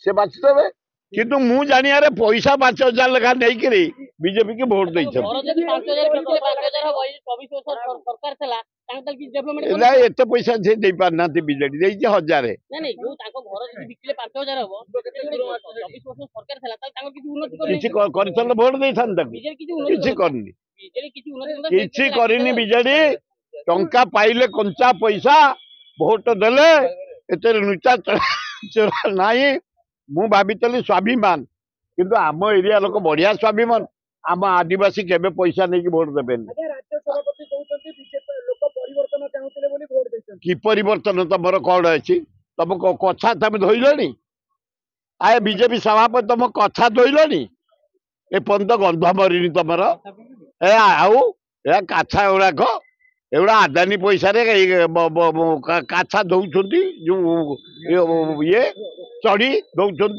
से बाछिदेवे किंतु मु जानियारे पैसा 5,000 लेखा नहीं बीजेपी के वोट दे एत पैसा से दे पारना बीजेडी दे 1000 वोट दे किसी करनी बीजेडी टंका पाइले कंचा पैसा भोट देले एते नुचा चोरा नहीं मु भावी स्वाभिमान किंतु आम एरिया लोक बढ़िया स्वाभिमान आम आदिवासी केबे पैसा नहीं वोट देवे कि परिवर्तन तुम कौन अच्छी तुम कथा तुम धोइल आए बीजेपी सभापति तुम कथा धोइल ए पर्यत गंध मरीनी तुम ए आउ काछा गुड़ाक एगुड़ा आदानी पैसा काछा दौरान जो ये चढ़ी दौरान